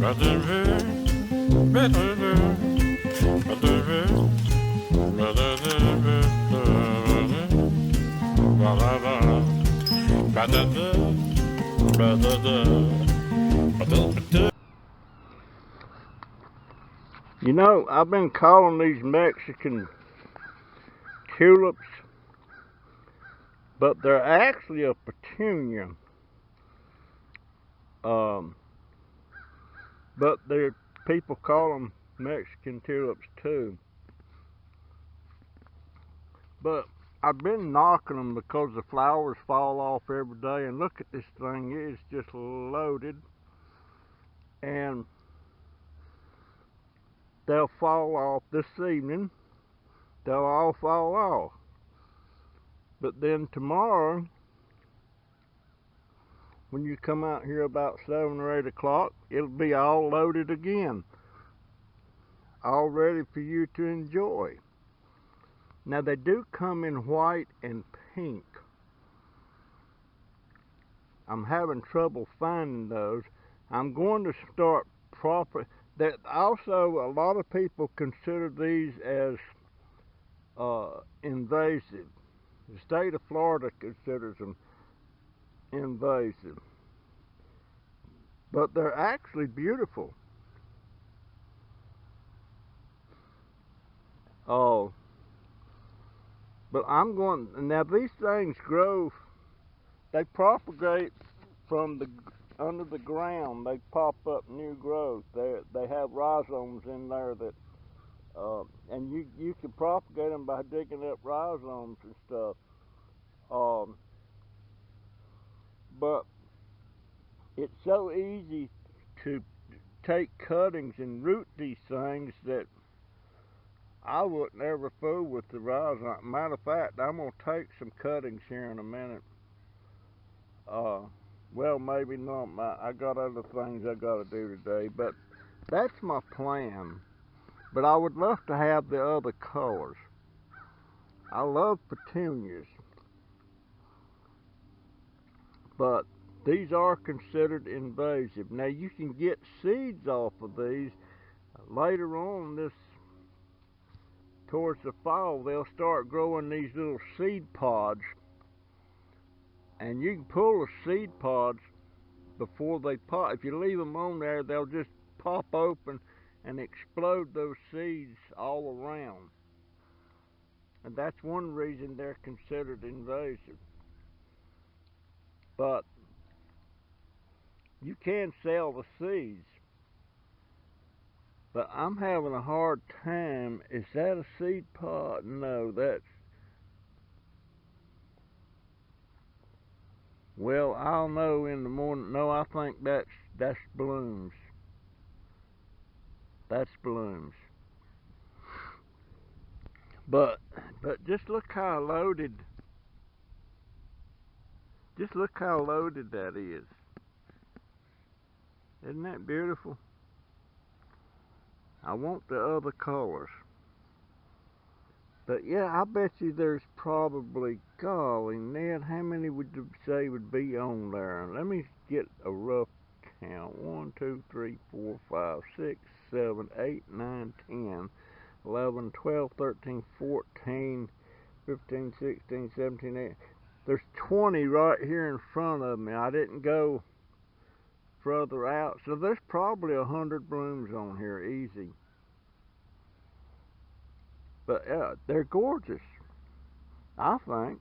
You know, I've been calling these Mexican tulips, but they're actually a petunia. But people call them Mexican tulips too. But I've been knocking them because the flowers fall off every day. And look at this thing, it's just loaded. And they'll fall off this evening. They'll all fall off. But then tomorrow, when you come out here about 7 or 8 o'clock, it'll be all loaded again, all ready for you to enjoy. Now they do come in white and pink. I'm having trouble finding those. I'm going to start that also, a lot of people consider these as invasive. The state of Florida considers them invasive, but they're actually beautiful. Oh, but I'm going now. These things grow. They propagate from the under the ground. They pop up new growth. They have rhizomes in there that, and you can propagate them by digging up rhizomes and stuff. But it's so easy to take cuttings and root these things that I wouldn't ever fool with the rhizome. Matter of fact, I'm gonna take some cuttings here in a minute. Well, maybe not. I got other things I gotta do today, but that's my plan. But I would love to have the other colors. I love petunias, but these are considered invasive. Now you can get seeds off of these later on towards the fall. They'll start growing these little seed pods, and you can pull the seed pods before they pop. If you leave them on there, they'll just pop open and explode those seeds all around. And that's one reason they're considered invasive. But you can sell the seeds. But I'm having a hard time. Is that a seed pod? No, that's... Well, I'll know in the morning. No, I think that's blooms. That's blooms. But just look how loaded. Just look how loaded that is. Isn't that beautiful? I want the other colors. But yeah, I bet you there's probably, golly, Ned, how many would you say would be on there? Let me get a rough count. 1, 2, 3, 4, 5, 6, 7, 8, 9, 10, 11, 12, 13, 14, 15, 16, 17, 18. There's 20 right here in front of me. I didn't go further out. So there's probably 100 blooms on here, easy. But yeah, they're gorgeous, I think.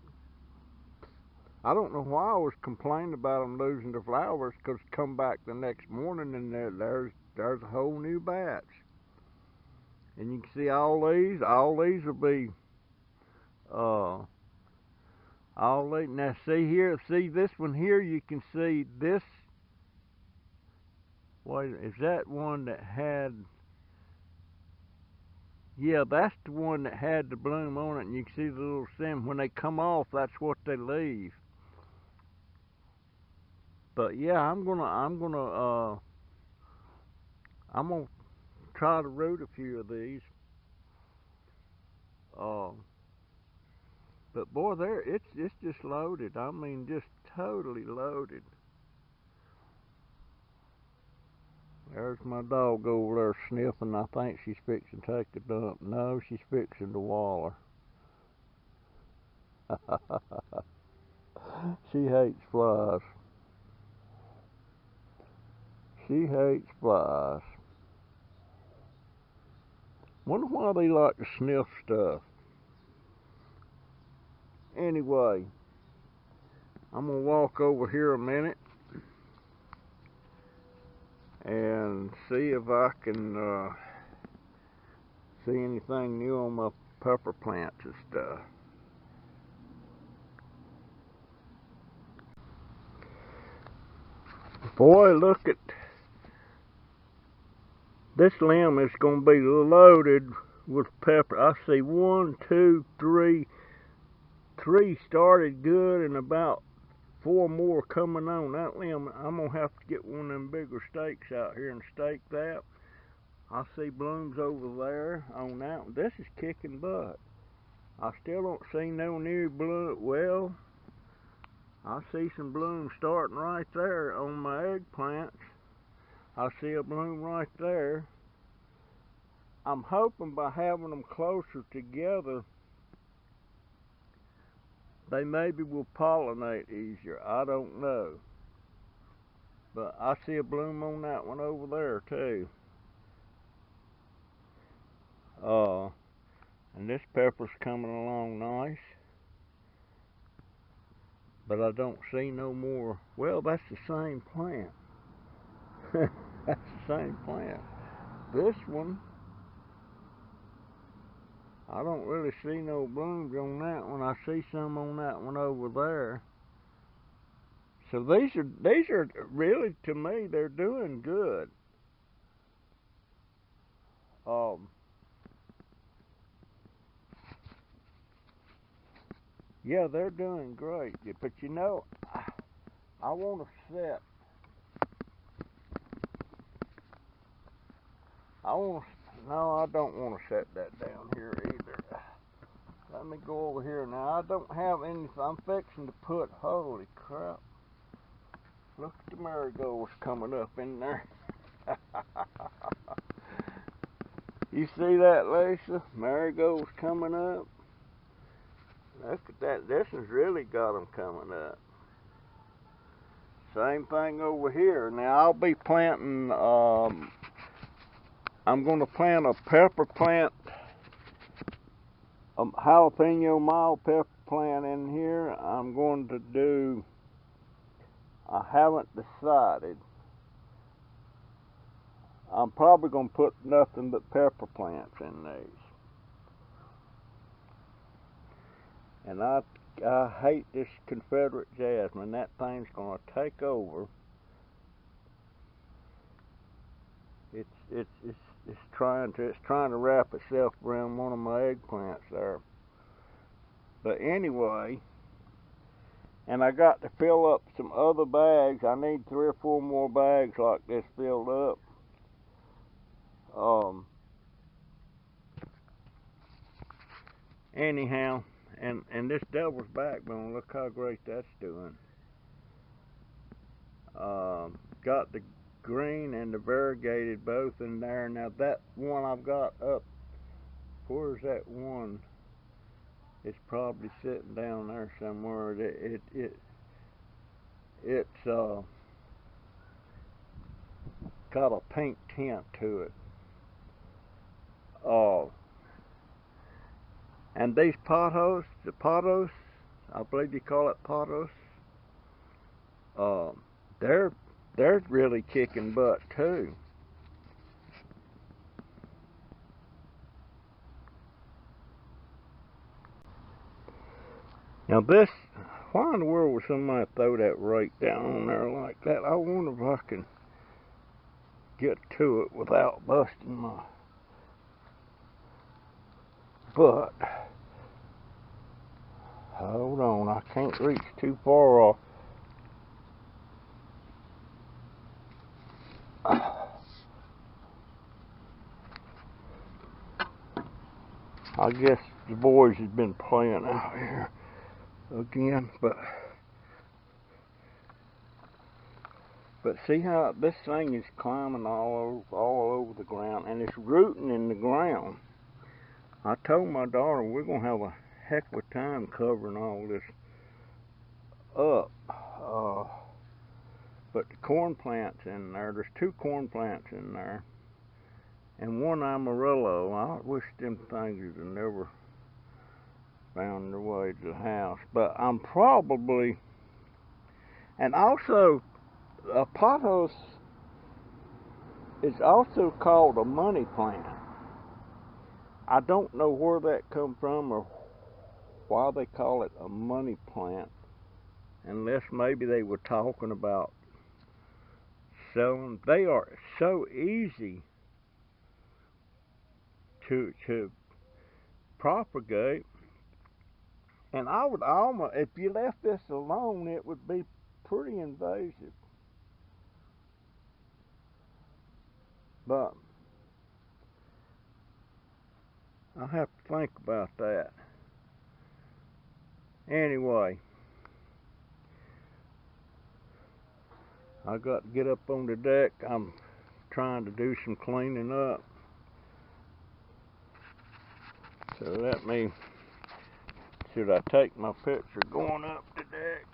I don't know why I was complaining about them losing their flowers, because come back the next morning and there's a whole new batch. And you can see all these will be, all these. Now see here, see this one here, you can see this. Wait, is that one that had... Yeah, that's the one that had the bloom on it, and you can see the little stem. When they come off, that's what they leave. But yeah, I'm gonna try to root a few of these. But boy, it's just loaded. I mean, just totally loaded. There's my dog over there sniffing. I think she's fixing to take a dump. No, she's fixing to waller. She hates flies. She hates flies. Wonder why they like to sniff stuff. Anyway, I'm gonna walk over here a minute and see if I can see anything new on my pepper plants and stuff. Boy, look at this limb. Is gonna be loaded with pepper. I see 1, 2, 3. 3 started good and about 4 more coming on that limb. I'm gonna have to get one of them bigger stakes out here and stake that. I see blooms over there on that one. This is kicking butt. I still don't see no new bloom. Well, I see some blooms starting right there on my eggplants. I see a bloom right there. I'm hoping by having them closer together, they maybe will pollinate easier. I don't know. But I see a bloom on that one over there too. And this pepper's coming along nice. But I don't see no more. Well, that's the same plant. That's the same plant. This one, I don't really see no blooms on that one. I see some on that one over there. So these are really, to me, they're doing good. Yeah, they're doing great. But you know, I want to set. No, I don't want to set that down here either. Let me go over here now. I don't have anything. I'm fixing to put. Holy crap! Look at the marigolds coming up in there. You see that, Lisa? Marigolds coming up. Look at that. This has really got them coming up. Same thing over here. Now I'll be planting. I'm going to plant a pepper plant, a jalapeno mild pepper plant in here. I'm going to do. I haven't decided. I'm probably going to put nothing but pepper plants in these. And I hate this Confederate jasmine. That thing's going to take over. It's trying to wrap itself around one of my eggplants there. But anyway, and I got to fill up some other bags. I need 3 or 4 more bags like this filled up. Anyhow, and this devil's backbone, look how great that's doing. Got the green and the variegated both in there. Now that one I've got up, where's that one? It's probably sitting down there somewhere. It's got a pink tint to it. And these pothos, the pothos, I believe you call it pothos. They're really kicking butt too. Now this, why in the world would somebody throw that rake down on there like that? I wonder if I can get to it without busting my butt. Hold on, I can't reach too far off. I guess the boys have been playing out here again, but But see how this thing is climbing all over the ground, and it's rooting in the ground. I told my daughter we're going to have a heck of a time covering all this up. But the corn plants in there's 2 corn plants in there, and 1 amarillo. I wish them things had never found their way to the house. But I'm probably, and also a pothos is also called a money plant. I don't know where that come from or why they call it a money plant, unless maybe they were talking about selling. They are so easy to propagate, and I would almost, if you left this alone, it would be pretty invasive. But I'll have to think about that. Anyway, I got to get up on the deck. I'm trying to do some cleaning up. So let me, should I take my picture going up the deck?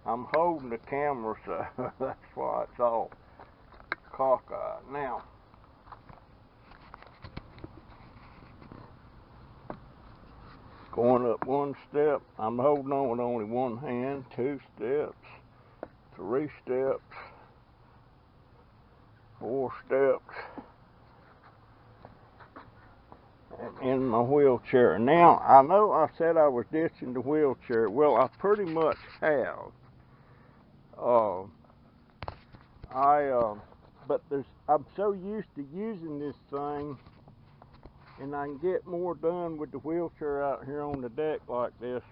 I'm holding the camera, so that's why it's all cockeyed. Now, going up 1 step, I'm holding on with only 1 hand, 2 steps, 3 steps, 4 steps, and in my wheelchair. Now, I know I said I was ditching the wheelchair. Well, I pretty much have. But I'm so used to using this thing, and I can get more done with the wheelchair out here on the deck like this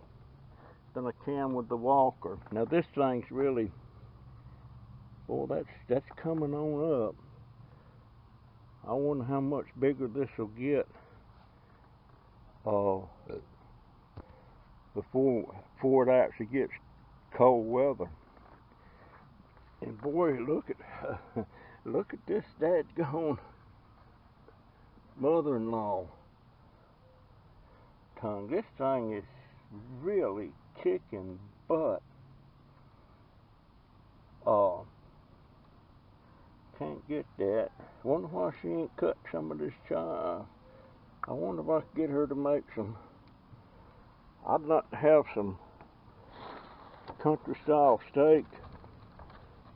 than I can with the walker. Now this thing's really, boy, that's coming on up. I wonder how much bigger this will get before it actually gets cold weather. And boy, look at this dadgone mother-in-law tongue. This thing is really kicking butt. Can't get that. Wonder why she ain't cut some of this chive. I wonder if I could get her to make some. I'd like to have some country style steak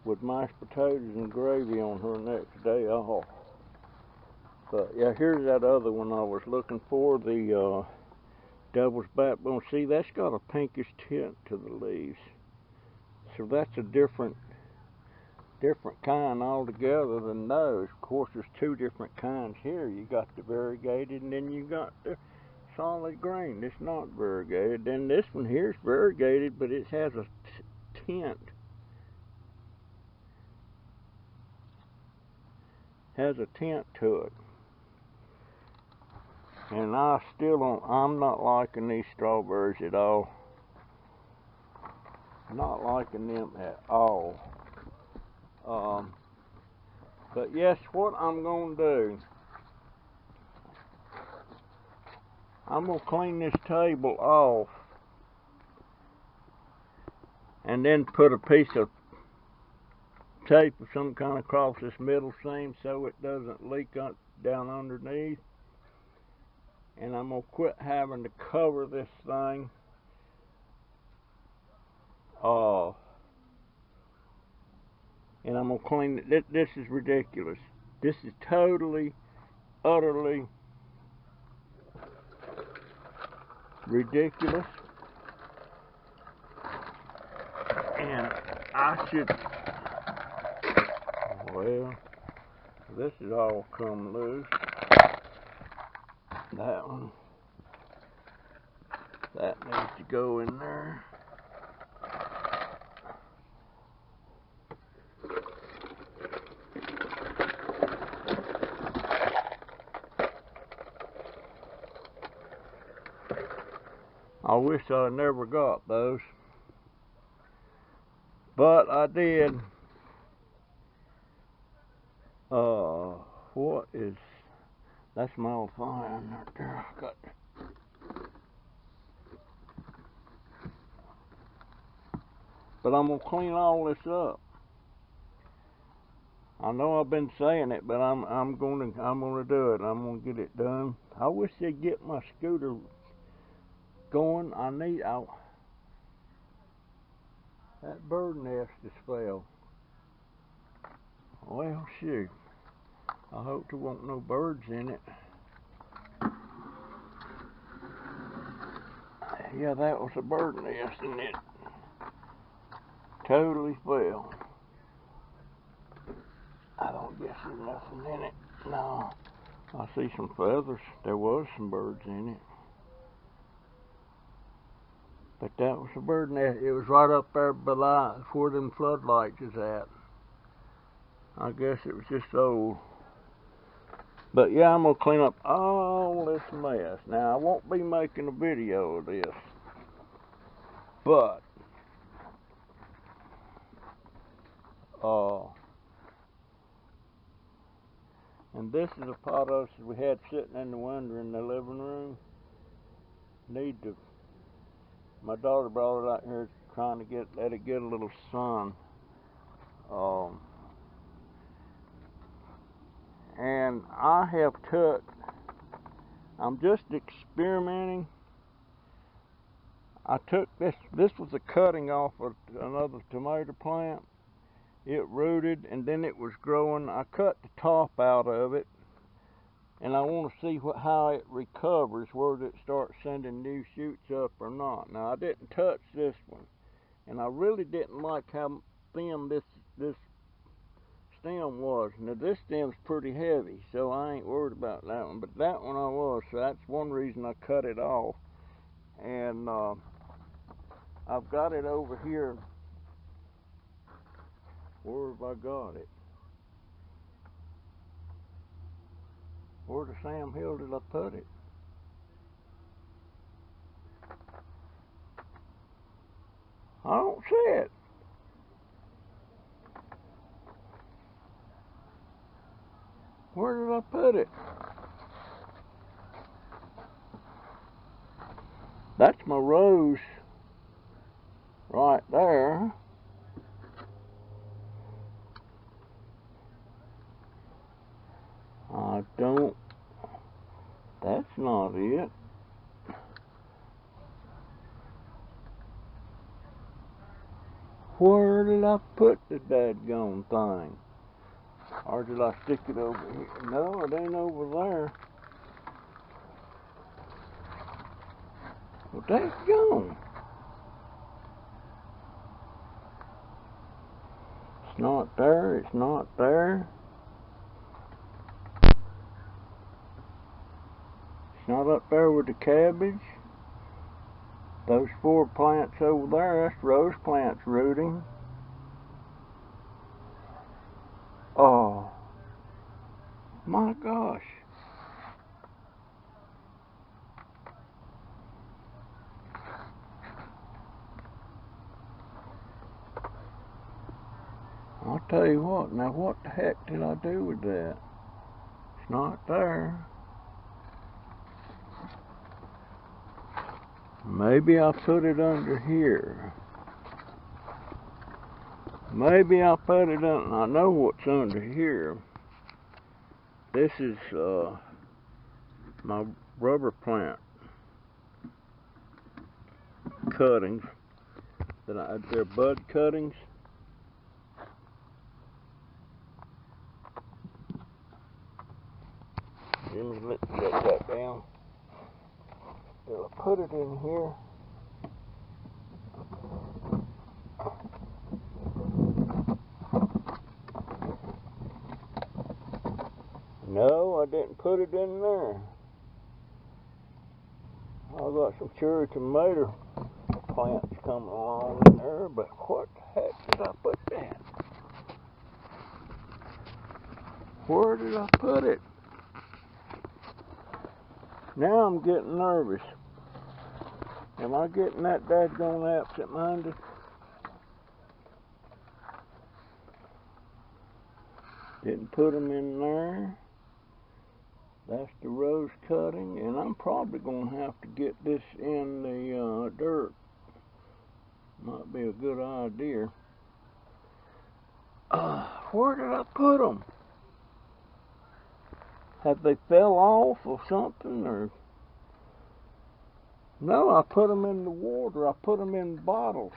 with mashed potatoes and gravy on her next day off. But yeah, here's that other one I was looking for, the devil's backbone. See, that's got a pinkish tint to the leaves. So that's a different kind altogether than those. Of course, there's 2 different kinds here. You got the variegated, and then you got the solid grain. It's not variegated. Then this one here is variegated, but it has a tint. Has a tint to it. And I'm not liking these strawberries at all. Not liking them at all. But yes, what I'm going to do, I'm going to clean this table off and then put a piece of tape of some kind across this middle seam so it doesn't leak up down underneath. And I'm going to quit having to cover this thing. And I'm going to clean it. This is ridiculous. This is totally, utterly ridiculous. And I should, well, this is all come loose. That one, that needs to go in there. I wish I never got those, but I did. What is, that smells fine right there. I got, but I'm gonna clean all this up. I know I've been saying it, but I'm gonna do it. I'm gonna get it done. I wish they'd get my scooter going. That bird nest just fell. Well, shoot. I hope there won't no birds in it. Yeah, that was a bird nest, and it totally fell. I don't guess there's nothing in it. No, I see some feathers. There was some birds in it. But that was a bird nest. It was right up there below where them floodlights is at. I guess it was just old. But yeah, I'm gonna clean up all this mess. Now I won't be making a video of this, but and this is a pothos we had sitting in the window in the living room. My daughter brought it out here trying to let it get a little sun. And I'm just experimenting. I took this was a cutting off of another tomato plant. It rooted and then it was growing. I cut the top out of it, and I want to see how it recovers, whether it starts sending new shoots up or not. Now I didn't touch this one, and I really didn't like how thin this stem was. Now this stem's pretty heavy, so I ain't worried about that one, but that one I was, so that's one reason I cut it off. And I've got it over here. Where have I got it? Where the Sam Hill did I put it? I don't see it. Where did I put it? That's my rose right there. That's not it. Where did I put the dadgone thing? Or did I stick it over here? No, it ain't over there. Well, dadgone. It's not there, it's not there. It's not up there with the cabbage. Those 4 plants over there, that's rose plants rooting. Oh, my gosh. I'll tell you what, now what the heck did I do with that? It's not there. Maybe I put it under here. Maybe I put it under, I know what's under here. This is my rubber plant cuttings. They're bud cuttings. Let that down. Did I put it in here? No, I didn't put it in there. I got some cherry tomato plants coming along in there, but what the heck did I put that? Where did I put it? Now I'm getting nervous. Am I getting that daggone absent-minded? Didn't put them in there. That's the rose cutting, and I'm probably going to have to get this in the dirt. Might be a good idea. Where did I put them? Have they fell off or something? Or no, I put them in the water. I put them in bottles.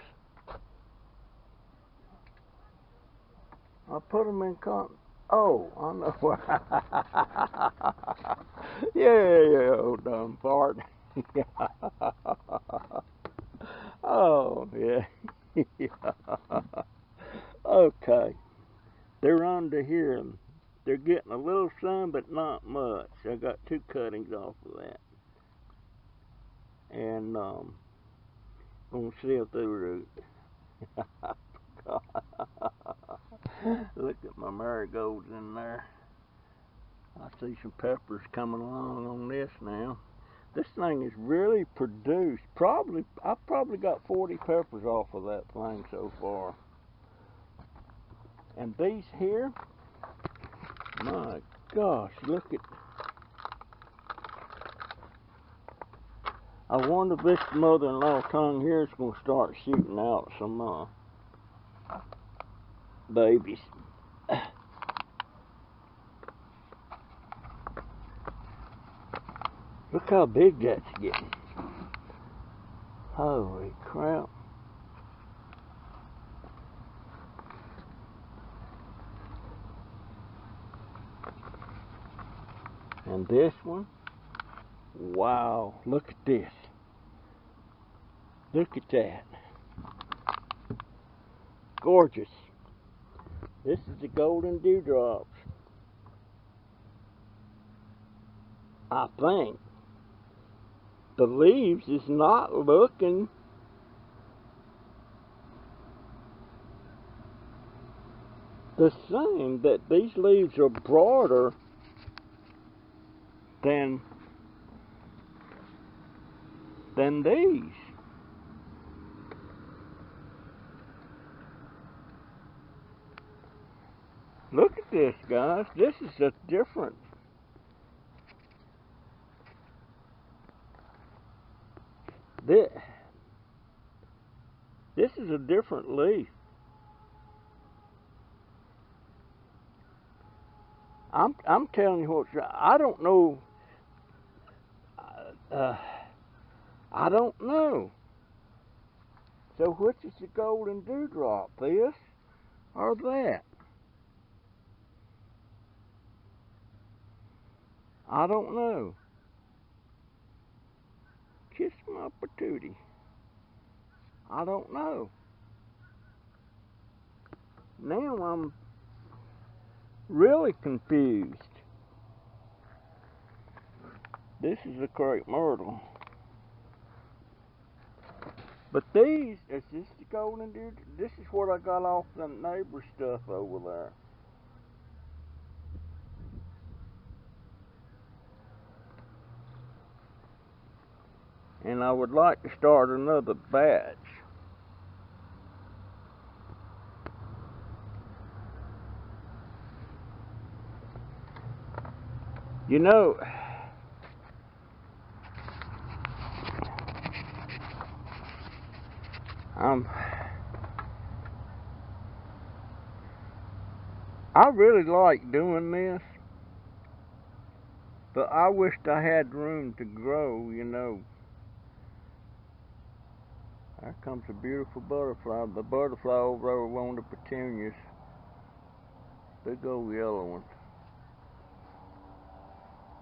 I put them in oh, I know. Yeah, old dumb fart. Oh, yeah. Okay. They're under here. They're getting a little sun, but not much. I got 2 cuttings off of that. And, gonna see if they root. Look at my marigolds in there. I see some peppers coming along on this now. This thing is really produced. I've probably got 40 peppers off of that thing so far. And these here, my gosh, look at. I wonder if this mother-in-law tongue here is going to start shooting out some babies. Look how big that's getting. Holy crap. And this one, wow, look at this. Look at that. Gorgeous. This is the golden dewdrops. I think the leaves is not looking the same, that these leaves are broader than these. Look at this, guys. This is a different. This is a different leaf. I'm telling you what. I don't know. I don't know. So which is the golden dewdrop? This or that? I don't know. Kiss my patootie. I don't know. Now I'm really confused. This is a crepe myrtle. But these, is this the golden dewdrop? This is what I got off the neighbor stuff over there. And I would like to start another batch. You know, I really like doing this, but I wished I had room to grow, you know. There comes a beautiful butterfly. The butterfly over there with one of the petunias. Big old yellow one.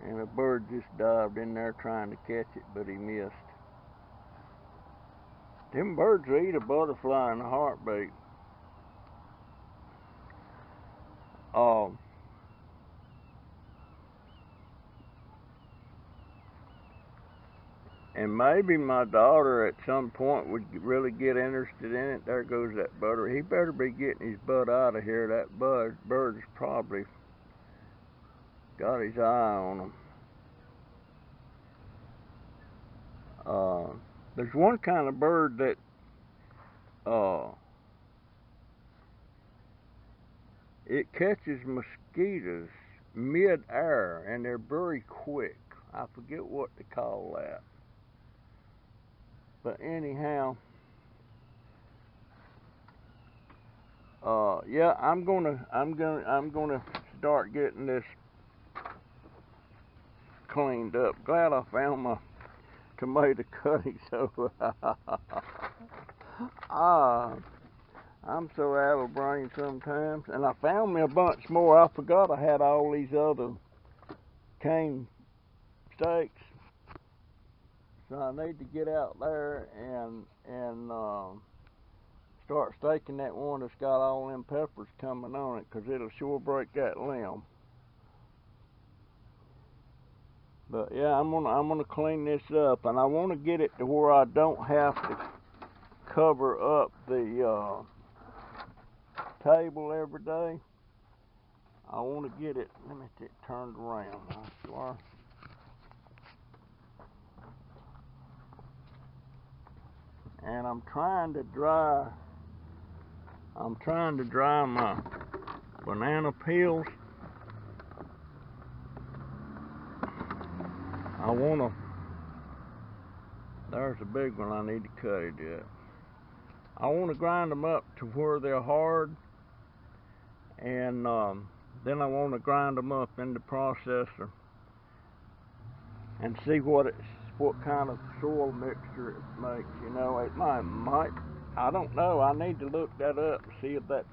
And a bird just dived in there trying to catch it, but he missed. Them birds will eat a butterfly in a heartbeat. And maybe my daughter at some point would really get interested in it. There goes that butter. He better be getting his butt out of here. That bird's probably got his eye on him. There's one kind of bird that it catches mosquitoes mid-air, and they're very quick. I forget what to call that. But anyhow, yeah, I'm gonna start getting this cleaned up. Glad I found my tomato cuttings. So I'm so out of brain sometimes. And I found me a bunch more. I forgot I had all these other cane steaks. So I need to get out there and start staking that one that's got all them peppers coming on it, 'cause it'll sure break that limb. But yeah, I'm gonna clean this up, and I want to get it to where I don't have to cover up the table every day. I want to get it. Let me get it turned around. I swear. And I'm trying to dry my banana peels. There's a big one I need to cut it yet. I want to grind them up to where they're hard, and then I want to grind them up in the processor and see what kind of soil mixture it makes. You know, it might, I don't know. I need to look that up and see if that's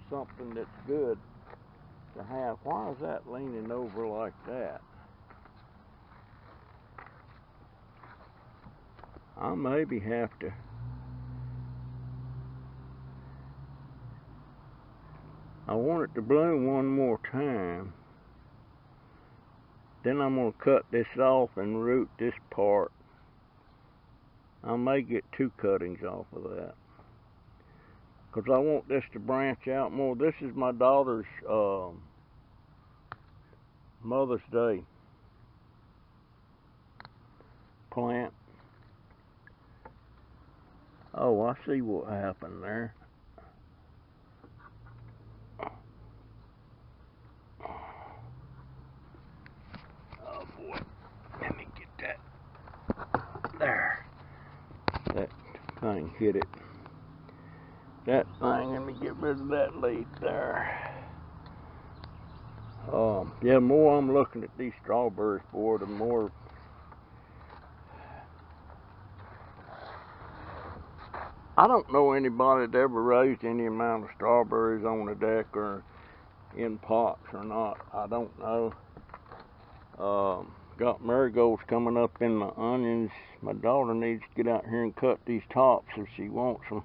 something that's good to have. Why is that leaning over like that? I maybe have to. I want it to bloom one more time. Then I'm going to cut this off and root this part. I may get 2 cuttings off of that, 'cause I want this to branch out more. This is my daughter's Mother's Day plant. Oh, I see what happened there. Oh boy, let me get that. There. That thing hit it. That thing, let me get rid of that leaf there. Yeah, more I'm looking at these strawberries for, the more I don't know anybody that ever raised any amount of strawberries on a deck or in pots or not. I don't know. Got marigolds coming up in my onions. My daughter needs to get out here and cut these tops if she wants them.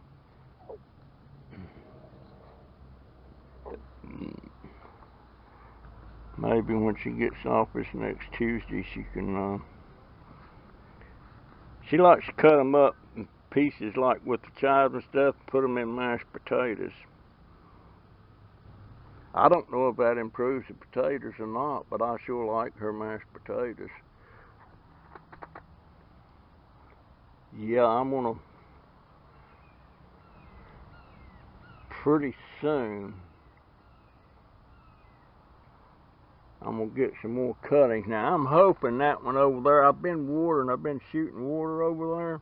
Maybe when she gets off this next Tuesday, she can. She likes to cut them up in pieces, like with the chives and stuff, put them in mashed potatoes. I don't know if that improves the potatoes or not, but I sure like her mashed potatoes. Yeah, I'm gonna pretty soon. I'm gonna get some more cuttings. Now I'm hoping that one over there. I've been shooting water over there.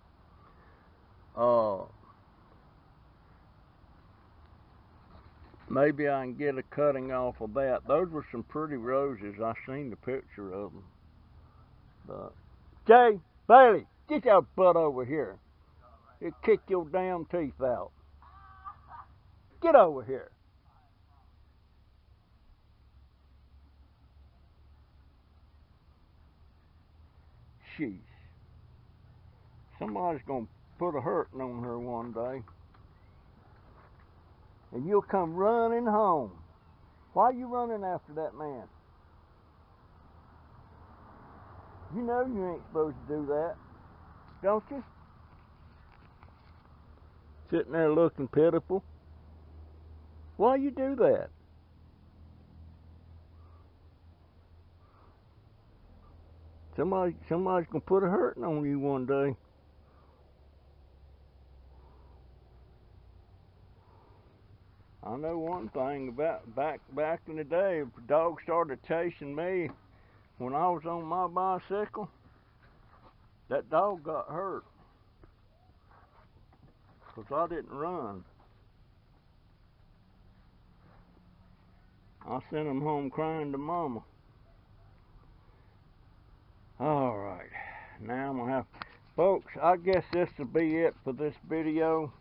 Maybe I can get a cutting off of that. Those were some pretty roses. I seen the picture of them. But Jay Bailey, get your butt over here. You'll kick your damn teeth out. Get over here. Jeez. Somebody's gonna put a hurting on her one day. And you'll come running home. Why are you running after that man? You know you ain't supposed to do that, don't you? Sitting there looking pitiful. Why you do that? Somebody's gonna put a hurting on you one day. I know one thing about back in the day, if a dog started chasing me when I was on my bicycle, that dog got hurt. 'Cause I didn't run. I sent him home crying to mama. Alright, now I'm gonna have, folks, I guess this will be it for this video.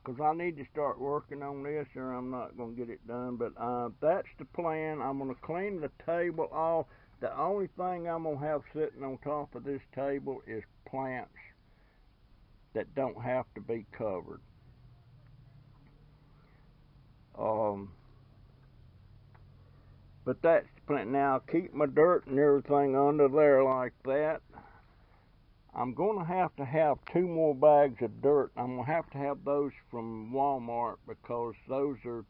'Cause I need to start working on this or I'm not gonna get it done, but that's the plan. I'm gonna clean the table off. The only thing I'm gonna have sitting on top of this table is plants that don't have to be covered. But that's the plan. Now, keep my dirt and everything under there like that. I'm going to have 2 more bags of dirt. I'm going to have those from Walmart because those are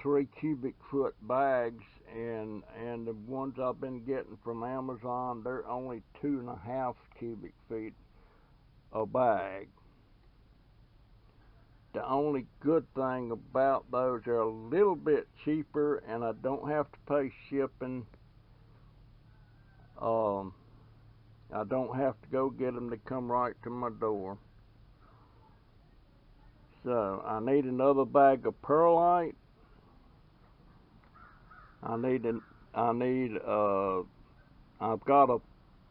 3 cubic foot bags, and the ones I've been getting from Amazon, they're only 2.5 cubic feet a bag. The only good thing about those, they're a little bit cheaper and I don't have to pay shipping. I don't have to go get them to come right to my door. So I need another bag of perlite. I've got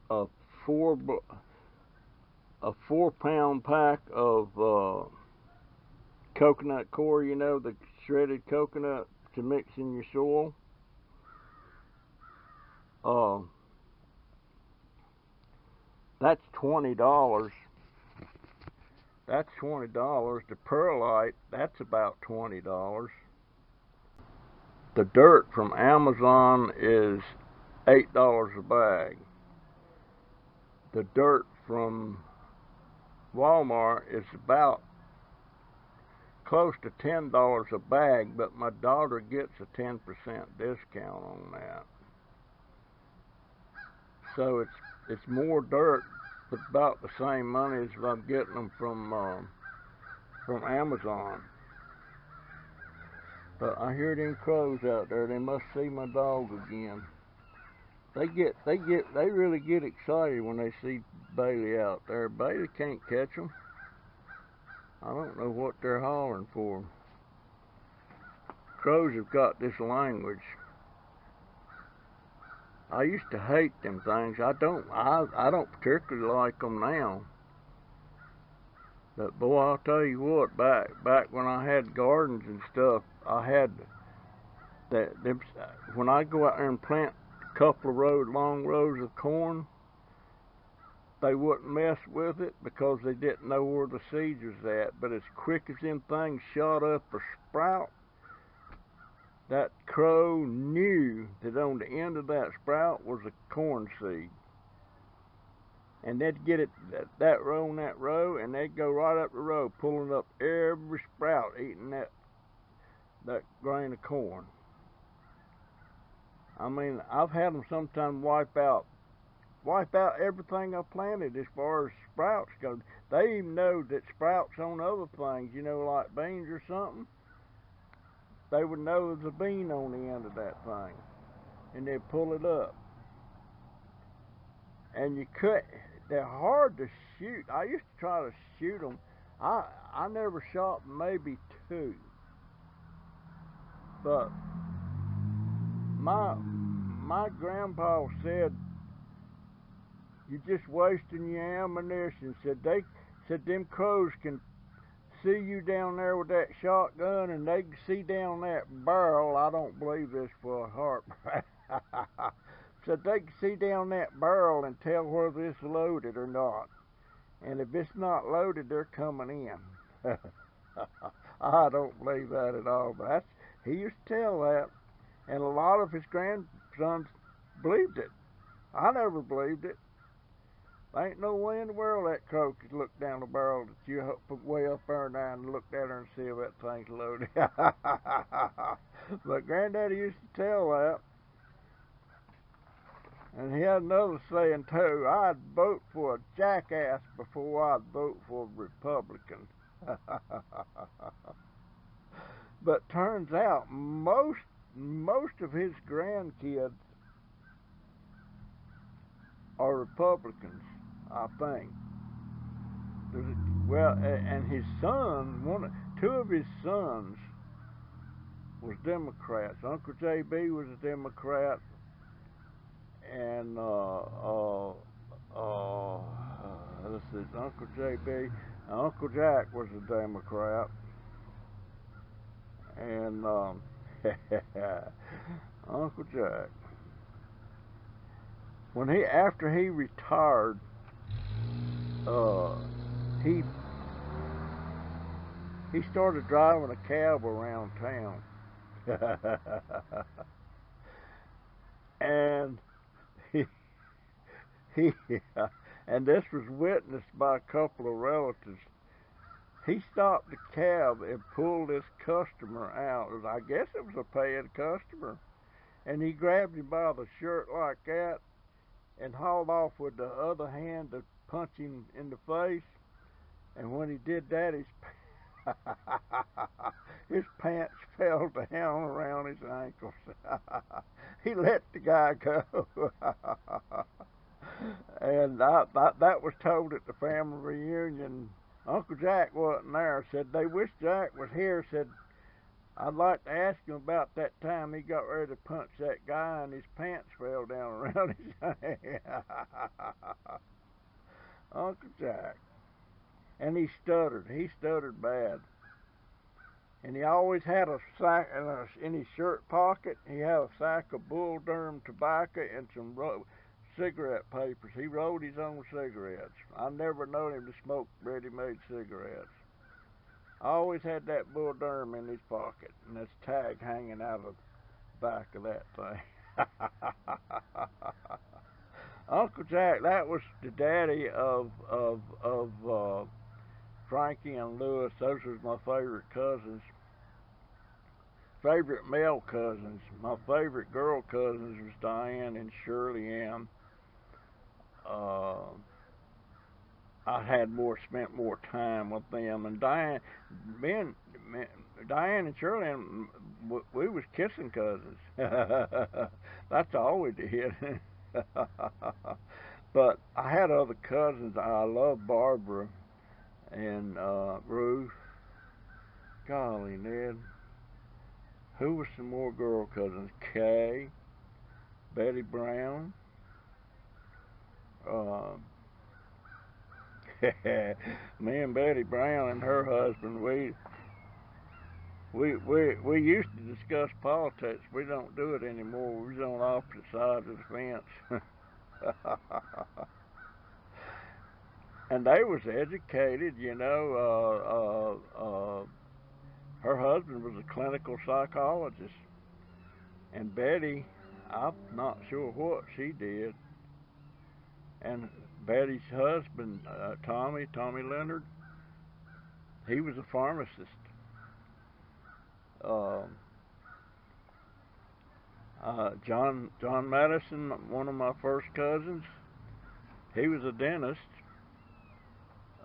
a 4-pound pack of coconut coir, you know, the shredded coconut to mix in your soil. That's $20. That's $20. The perlite, that's about $20. The dirt from Amazon is $8 a bag. The dirt from Walmart is about close to $10 a bag, but my daughter gets a 10% discount on that. So it's more dirt, but about the same money as if I'm getting them from Amazon. But I hear them crows out there. They must see my dog again. They really get excited when they see Bailey out there. Bailey can't catch them. I don't know what they're hollering for. Crows have got this language. I used to hate them things. I don't particularly like them now. But boy, I'll tell you what, back when I had gardens and stuff, I had when I go out there and plant a couple of long rows of corn, they wouldn't mess with it because they didn't know where the seeds was at. But as quick as them things shot up or sprout, that crow knew that on the end of that sprout was a corn seed. And they'd get it that row and that row, and they'd go right up the row, pulling up every sprout, eating that grain of corn. I mean, I've had them sometimes wipe out everything I planted as far as sprouts go. They even know that sprouts on other things, you know, like beans or something, they would know there's a bean on the end of that thing, and they'd pull it up. And they're hard to shoot. I used to try to shoot them. I never shot maybe 2. But my grandpa said, you're just wasting your ammunition. Said them crows can see you down there with that shotgun, and they can see down that barrel. I don't believe this for a heart. So they can see down that barrel and tell whether it's loaded or not. And if it's not loaded, they're coming in. I don't believe that at all. But he used to tell that. And a lot of his grandsons believed it. I never believed it. There ain't no way in the world that crow could look down the barrel that you put way up there and down and look at her and see if that thing's loaded. But Granddaddy used to tell that. And he had another saying too, I'd vote for a jackass before I'd vote for a Republican. But turns out most of his grandkids are Republicans, I think. Well, and his son, two of his sons was Democrats. Uncle JB was a Democrat, and this is Uncle JB. Uncle Jack was a Democrat, and Uncle Jack, after he retired, he started driving a cab around town, and he and this was witnessed by a couple of relatives. He stopped the cab and pulled this customer out. I guess it was a paying customer, and he grabbed him by the shirt like that and hauled off with the other hand to punch him in the face. And when he did that, his pants fell down around his ankles. He let the guy go. And that was told at the family reunion. Uncle Jack wasn't there. Said they wish Jack was here. Said, I'd like to ask him about that time he got ready to punch that guy and his pants fell down around his ankles. Uncle Jack. And he stuttered. He stuttered bad. And he always had a sack in his shirt pocket. He had a sack of Bull Durham tobacco and some cigarette papers. He rolled his own cigarettes. I never known him to smoke ready-made cigarettes. I always had that Bull Durham in his pocket and this tag hanging out of the back of that thing. Uncle Jack, that was the daddy of Frankie and Lewis. Those was my favorite cousins. Favorite male cousins. My favorite girl cousins was Diane and Shirley Ann. I spent more time with them, and Diane and Shirley Ann, we was kissing cousins. That's all we did. But I had other cousins. I loved Barbara and Ruth. Golly, Ned. Who was some more girl cousins? Kay, Betty Brown. Me and Betty Brown and her husband, we used to discuss politics. We don't do it anymore. We're on opposite sides of the fence. And they was educated, you know. Her husband was a clinical psychologist, and Betty, I'm not sure what she did. And Betty's husband, Tommy Leonard, he was a pharmacist. John Madison, one of my first cousins, he was a dentist.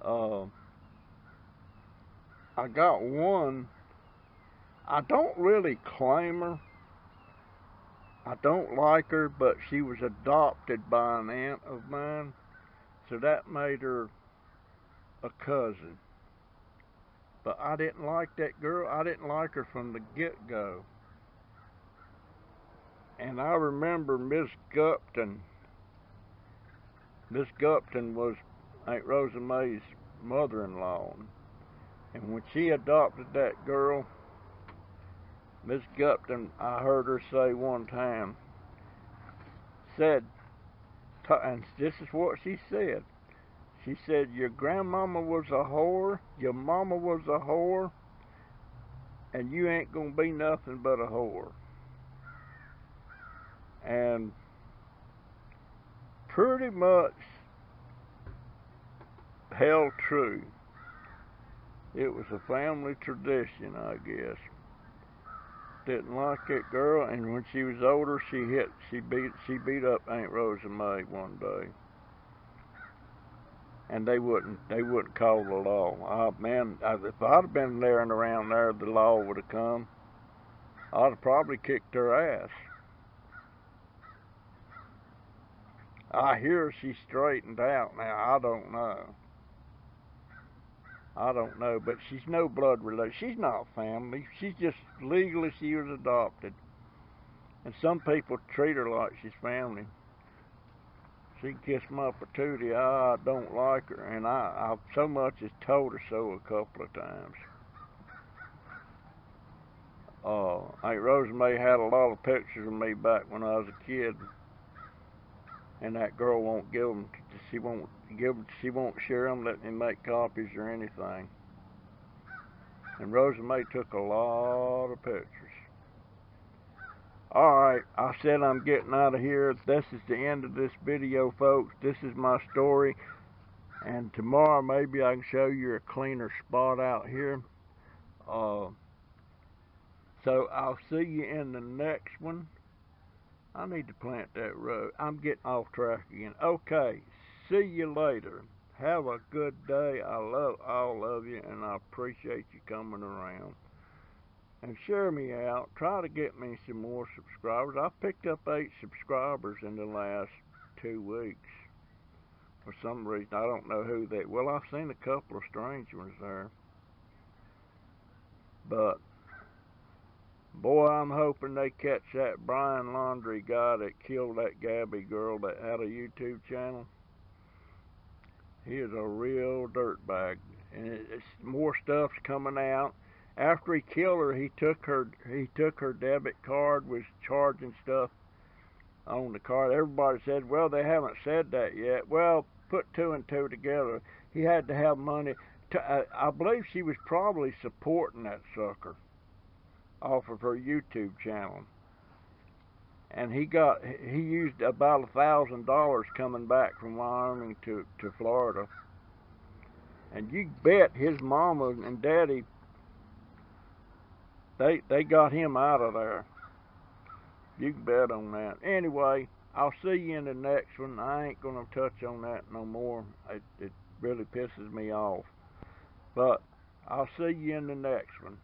I got one. I don't really claim her. I don't like her, but she was adopted by an aunt of mine, so that made her a cousin. But I didn't like that girl. I didn't like her from the get-go. And I remember Miss Gupton. Miss Gupton was Aunt Rosa May's mother-in-law. And when she adopted that girl, Miss Gupton, I heard her say one time, said, and this is what she said. She said, your grandmama was a whore, your mama was a whore, and you ain't gonna be nothing but a whore. And pretty much held true. It was a family tradition, I guess. didn't like that girl, and when she was older, she beat up Aunt Rosa May one day, and they wouldn't call the law. Oh man, if I'd have been there and around there, the law would have come. I'd have probably kicked her ass. I hear she straightened out now. I don't know, but she's no blood relation. She's not family. She's just legally she was adopted. And some people treat her like she's family. She kissed my patootie. I don't like her, and I so much as told her so a couple of times. Aunt Rosa May had a lot of pictures of me back when I was a kid, and that girl won't give them. She won't share them, let me make copies or anything. And Rosa May took a lot of pictures. Alright, I said I'm getting out of here. This is the end of this video, folks. This is my story. And tomorrow maybe I can show you a cleaner spot out here. So I'll see you in the next one. I need to plant that road. I'm getting off track again. Okay, see you later. Have a good day. I love all of you, and I appreciate you coming around. And share me out. Try to get me some more subscribers. I picked up 8 subscribers in the last 2 weeks. For some reason, I don't know who they... Well, I've seen a couple of strange ones there. But, boy, I'm hoping they catch that Brian Laundrie guy that killed that Gabby girl that had a YouTube channel. He is a real dirtbag. And it's more stuff's coming out. After he killed her, he took her debit card, was charging stuff on the card. Everybody said, well, they haven't said that yet. Well, put 2 and 2 together. He had to have money. I believe she was probably supporting that sucker off of her YouTube channel. And he used about $1,000 coming back from Wyoming to Florida. And you bet his mama and daddy, they got him out of there. You can bet on that. Anyway, I'll see you in the next one. I ain't gonna touch on that no more. It really pisses me off. But I'll see you in the next one.